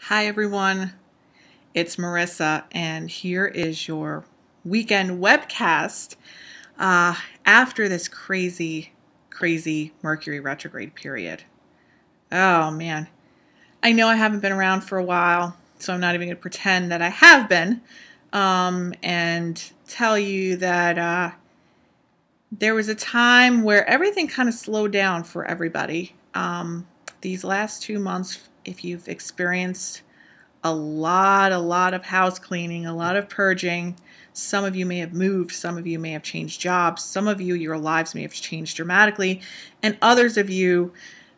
Hi everyone, it's Marissa, and here is your weekend webcast after this crazy Mercury retrograde period. Oh man, I know I haven't been around for a while, so I'm not even going to pretend that I have been and tell you that there was a time where everything kind of slowed down for everybody. These last 2 months, if you've experienced a lot of house cleaning, a lot of purging. Some of you may have moved, some of you may have changed jobs, some of you, your lives may have changed dramatically, and others of you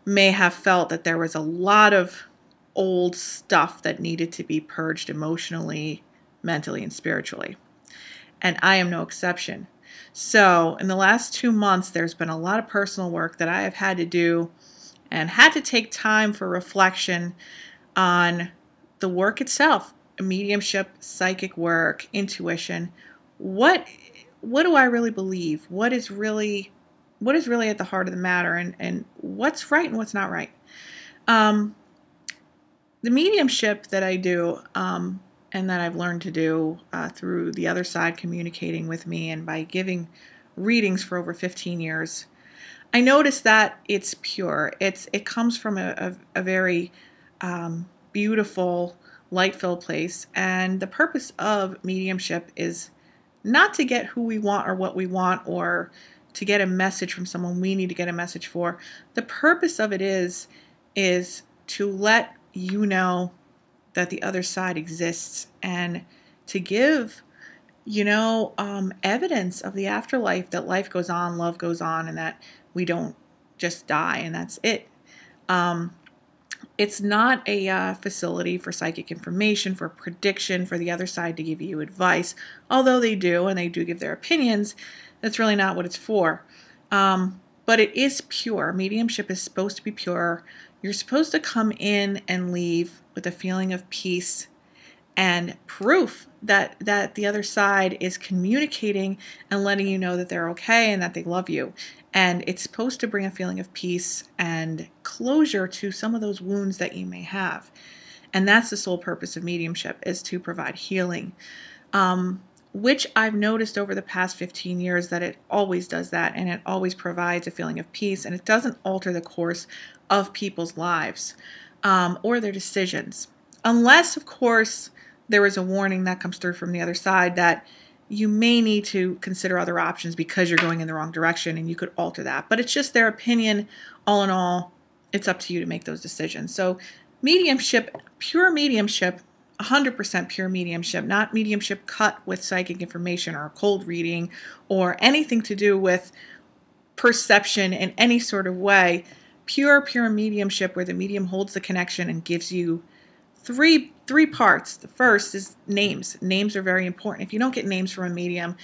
may have felt that there was a lot of old stuff that needed to be purged emotionally, mentally, and spiritually. And I am no exception. So in the last 2 months, there's been a lot of personal work that I have had to do and had to take time for reflection on the work itself, mediumship, psychic work, intuition. What do I really believe? What is really at the heart of the matter, and what's right and what's not right? The mediumship that I do and that I've learned to do through the other side communicating with me and by giving readings for over 15 years, I noticed that it's pure. It comes from a very beautiful, light-filled place. And the purpose of mediumship is not to get who we want or what we want or to get a message from someone we need to get a message for. The purpose of it is to let you know that the other side exists and to give, evidence of the afterlife, that life goes on, love goes on, and that we don't just die and that's it. It's not a facility for psychic information, for prediction, for the other side to give you advice, although they do, and they do give their opinions. That's really not what it's for. But it is pure. Mediumship is supposed to be pure. You're supposed to come in and leave with a feeling of peace and proof that the other side is communicating and letting you know that they're okay and that they love you. And it's supposed to bring a feeling of peace and closure to some of those wounds that you may have. And that's the sole purpose of mediumship, is to provide healing, which I've noticed over the past 15 years that it always does that, and it always provides a feeling of peace, and it doesn't alter the course of people's lives or their decisions. Unless, of course, there is a warning that comes through from the other side that you may need to consider other options because you're going in the wrong direction, and you could alter that. But it's just their opinion. All in all, it's up to you to make those decisions. So mediumship, pure mediumship, 100% pure mediumship, not mediumship cut with psychic information or cold reading or anything to do with perception in any sort of way. Pure mediumship where the medium holds the connection and gives you three parts. The first is names. Names are very important. If you don't get names from a medium,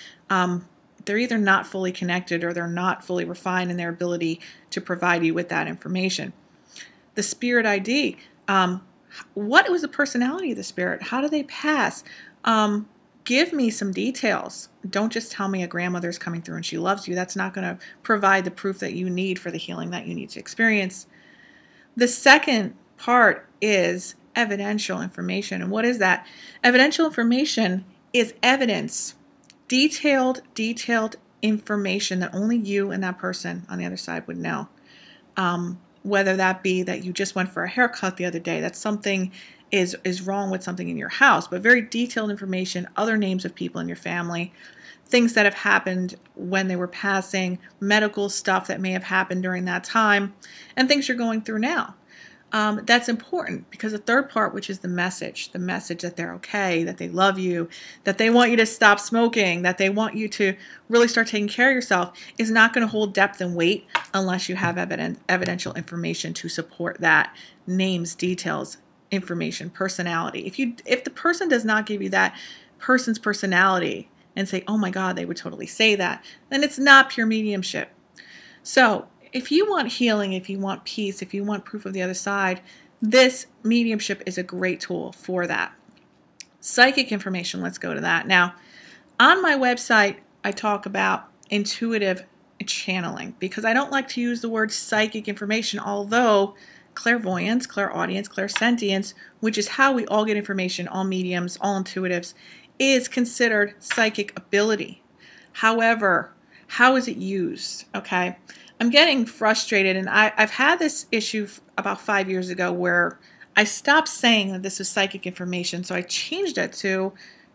they're either not fully connected or they're not fully refined in their ability to provide you with that information. The spirit ID. What was the personality of the spirit? How do they pass? Give me some details. Don't just tell me a grandmother's coming through and she loves you. That's not going to provide the proof that you need for the healing that you need to experience. The second part is evidential information. And what is that? Evidential information is evidence, detailed information that only you and that person on the other side would know. Whether that be that you just went for a haircut the other day, that something is wrong with something in your house, but very detailed information, other names of people in your family, things that have happened when they were passing, medical stuff that may have happened during that time, and things you're going through now. That's important because the third part, which is the message that they're okay, that they love you, that they want you to stop smoking, that they want you to really start taking care of yourself, is not going to hold depth and weight unless you have evidential information to support that. Names, details, information, personality. If the person does not give you that person's personality and say, oh my God, they would totally say that, then it's not pure mediumship. So if you want healing, if you want peace, if you want proof of the other side, this mediumship is a great tool for that. Psychic information, let's go to that. Now, on my website, I talk about intuitive channeling because I don't like to use the word psychic information, although clairvoyance, clairaudience, clairsentience, which is how we all get information, all mediums, all intuitives, is considered psychic ability. However, how is it used? Okay. I'm getting frustrated, and I've had this issue about 5 years ago where I stopped saying that this is psychic information, so I changed it to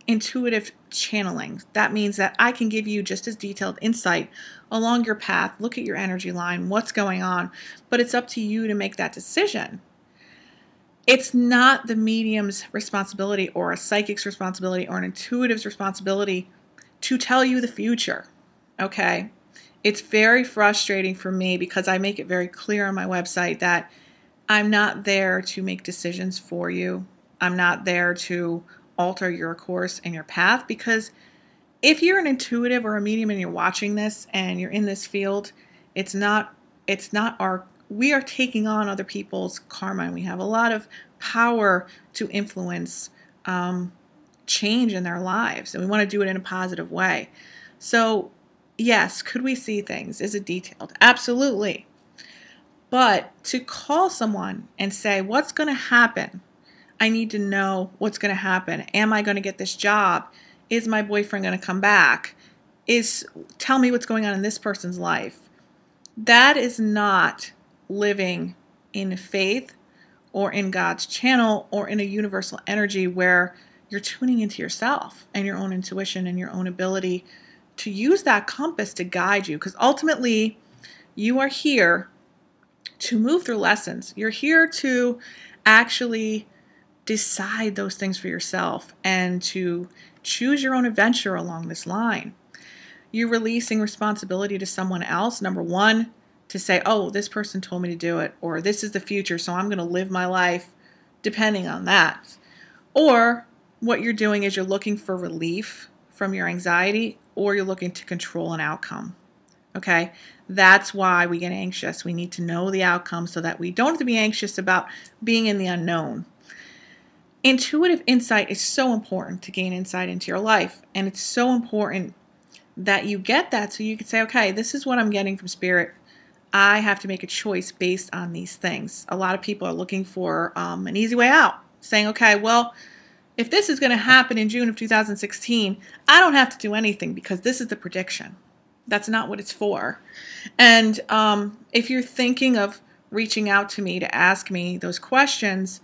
intuitive channeling. That means that I can give you just as detailed insight along your path, look at your energy line, what's going on, but it's up to you to make that decision. It's not the medium's responsibility or a psychic's responsibility or an intuitive's responsibility to tell you the future, okay? It's very frustrating for me because I make it very clear on my website that I'm not there to make decisions for you. I'm not there to alter your course and your path, because if you're an intuitive or a medium and you're watching this and you're in this field, we are taking on other people's karma, and we have a lot of power to influence change in their lives, and we want to do it in a positive way. So yes, could we see things? Is it detailed? Absolutely. But to call someone and say, what's going to happen? I need to know what's going to happen. Am I going to get this job? Is my boyfriend going to come back? Tell me what's going on in this person's life. That is not living in faith or in God's channel or in a universal energy where you're tuning into yourself and your own intuition and your own ability to use that compass to guide you. Because ultimately, you are here to move through lessons. You're here to actually decide those things for yourself and to choose your own adventure along this line. You're releasing responsibility to someone else. Number one, to say, oh, this person told me to do it, or this is the future, so I'm going to live my life depending on that. Or what you're doing is you're looking for relief from your anxiety, or you're looking to control an outcome. Okay? That's why we get anxious. We need to know the outcome so that we don't have to be anxious about being in the unknown. Intuitive insight is so important to gain insight into your life, and it's so important that you get that so you can say, okay, this is what I'm getting from Spirit. I have to make a choice based on these things. A lot of people are looking for an easy way out, saying, okay, well, if this is going to happen in June of 2016, I don't have to do anything because this is the prediction. That's not what it's for. And if you're thinking of reaching out to me to ask me those questions,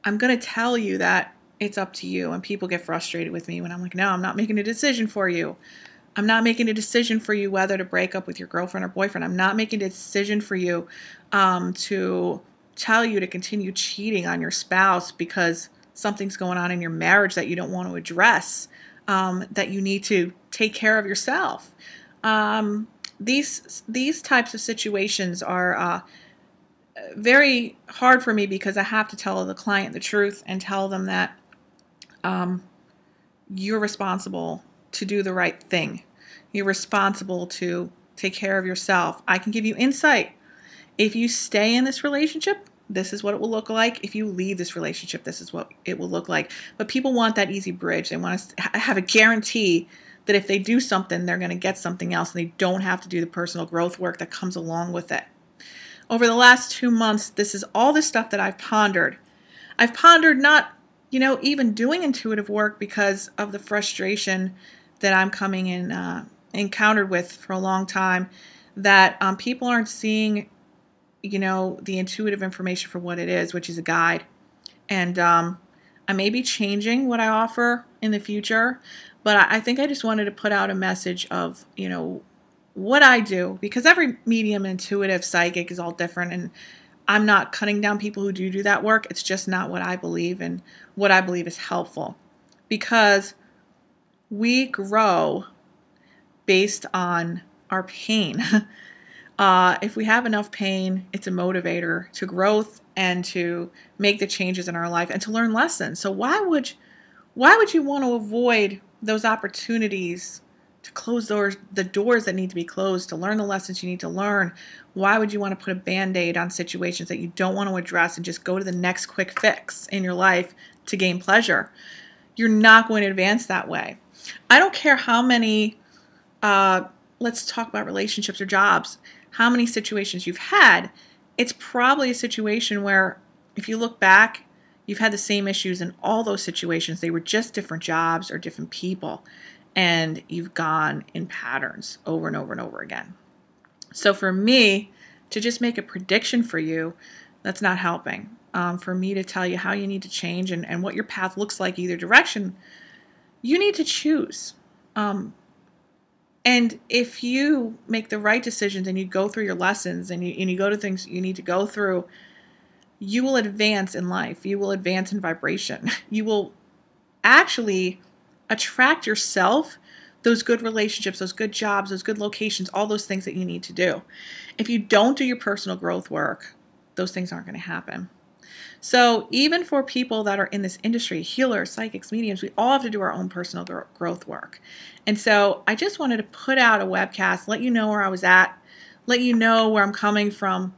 I'm going to tell you that it's up to you. And people get frustrated with me when I'm like, no, I'm not making a decision for you. I'm not making a decision for you whether to break up with your girlfriend or boyfriend. I'm not making a decision for you to tell you to continue cheating on your spouse because something's going on in your marriage that you don't want to address, that you need to take care of yourself. These types of situations are very hard for me because I have to tell the client the truth and tell them that you're responsible to do the right thing. You're responsible to take care of yourself. I can give you insight. If you stay in this relationship, this is what it will look like. If you leave this relationship, this is what it will look like. But people want that easy bridge. They want to have a guarantee that if they do something, they're going to get something else, and they don't have to do the personal growth work that comes along with it. Over the last 2 months, this is all the stuff that I've pondered. I've pondered not, even doing intuitive work because of the frustration that I'm coming in encountered with for a long time, that people aren't seeing, the intuitive information for what it is, which is a guide. And I may be changing what I offer in the future, but I think I just wanted to put out a message of, what I do, because every medium, intuitive, psychic is all different, and I'm not cutting down people who do that work. It's just not what I believe, and what I believe is helpful, because we grow based on our pain. If we have enough pain, it's a motivator to growth and to make the changes in our life and to learn lessons. So why would you want to avoid those opportunities to close the doors that need to be closed, to learn the lessons you need to learn? Why would you want to put a Band-Aid on situations that you don't want to address and just go to the next quick fix in your life to gain pleasure? You're not going to advance that way. I don't care how many, let's talk about relationships or jobs, how many situations you've had. it's probably a situation where if you look back, you've had the same issues in all those situations. They were just different jobs or different people, and you've gone in patterns over and over and over again. So for me to just make a prediction for you, that's not helping. For me to tell you how you need to change and what your path looks like either direction, you need to choose. And if you make the right decisions and you go through your lessons and you go to things you need to go through, you will advance in life. You will advance in vibration. You will actually attract yourself those good relationships, those good jobs, those good locations, all those things that you need to do. If you don't do your personal growth work, those things aren't going to happen. So even for people that are in this industry, healers, psychics, mediums, we all have to do our own personal growth work. And so I just wanted to put out a webcast, let you know where I was at, let you know where I'm coming from,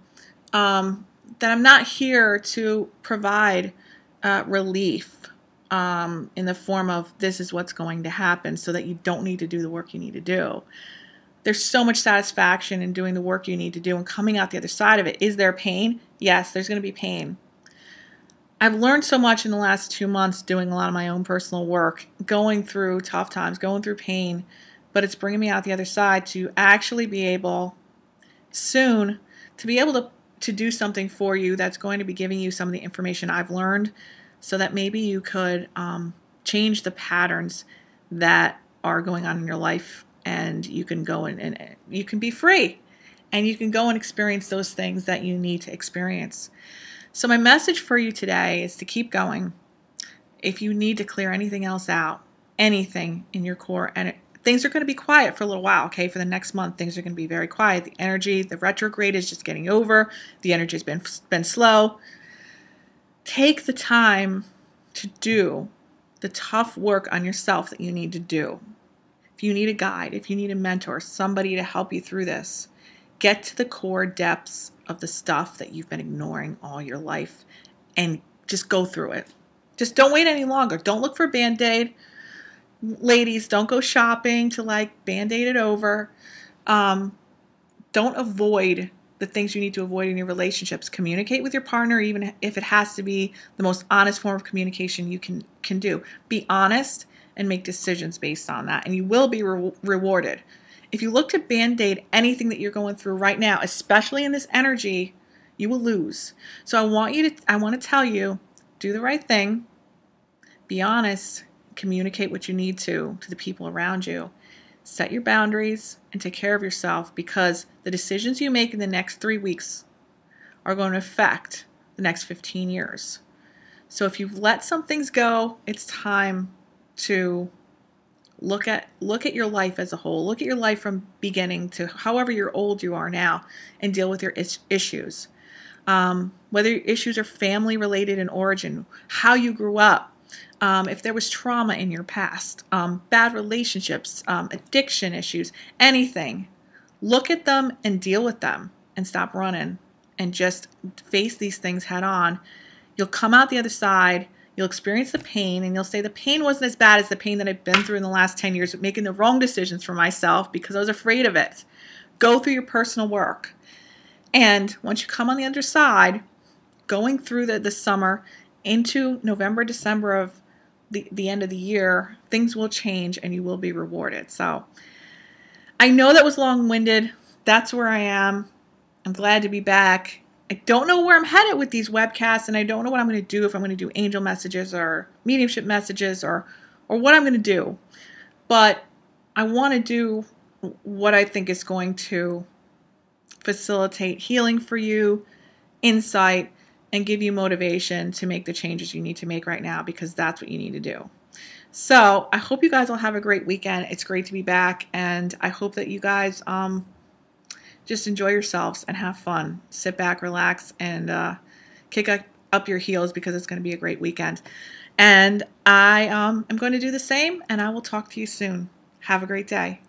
that I'm not here to provide relief in the form of this is what's going to happen so that you don't need to do the work you need to do. There's so much satisfaction in doing the work you need to do and coming out the other side of it. Is there pain? Yes, there's going to be pain. I've learned so much in the last 2 months doing a lot of my own personal work, going through tough times, going through pain, but it's bringing me out the other side to actually be able soon to be able to do something for you that's going to be giving you some of the information I've learned so that maybe you could change the patterns that are going on in your life, and you can go and you can be free and you can go and experience those things that you need to experience. So my message for you today is to keep going. If you need to clear anything else out, anything in your core, and things are going to be quiet for a little while, okay? For the next month, things are going to be very quiet. The energy, the retrograde is just getting over. The energy has been slow. Take the time to do the tough work on yourself that you need to do. If you need a guide, if you need a mentor, somebody to help you through this, get to the core depths of the stuff that you've been ignoring all your life and just go through it. Just don't wait any longer. Don't look for a Band-Aid. Ladies, don't go shopping to like Band-Aid it over. Don't avoid the things you need to avoid in your relationships. Communicate with your partner, even if it has to be the most honest form of communication you can do. Be honest and make decisions based on that, and you will be rewarded. If you look to Band-Aid anything that you're going through right now, especially in this energy, you will lose. So I want to tell you, do the right thing, be honest, communicate what you need to the people around you. Set your boundaries and take care of yourself, because the decisions you make in the next 3 weeks are going to affect the next 15 years. So if you've let some things go, it's time to look at your life as a whole. Look at your life from beginning to however you're old you are now, and deal with your issues. Whether your issues are family related in origin, how you grew up, if there was trauma in your past, bad relationships, addiction issues, anything. Look at them and deal with them and stop running and just face these things head on. You'll come out the other side. You'll experience the pain, and you'll say the pain wasn't as bad as the pain that I've been through in the last 10 years of making the wrong decisions for myself because I was afraid of it. Go through your personal work. And once you come on the other side, going through the summer into November, December of the end of the year, things will change and you will be rewarded. So I know that was long-winded. That's where I am. I'm glad to be back. I don't know where I'm headed with these webcasts, and I don't know what I'm going to do, if I'm going to do angel messages or mediumship messages or what I'm going to do. But I want to do what I think is going to facilitate healing for you, insight, and give you motivation to make the changes you need to make right now, because that's what you need to do. So I hope you guys will have a great weekend. It's great to be back, and I hope that you guys just enjoy yourselves and have fun. Sit back, relax, and kick up your heels, because it's going to be a great weekend. And I am going to do the same, and I will talk to you soon. Have a great day.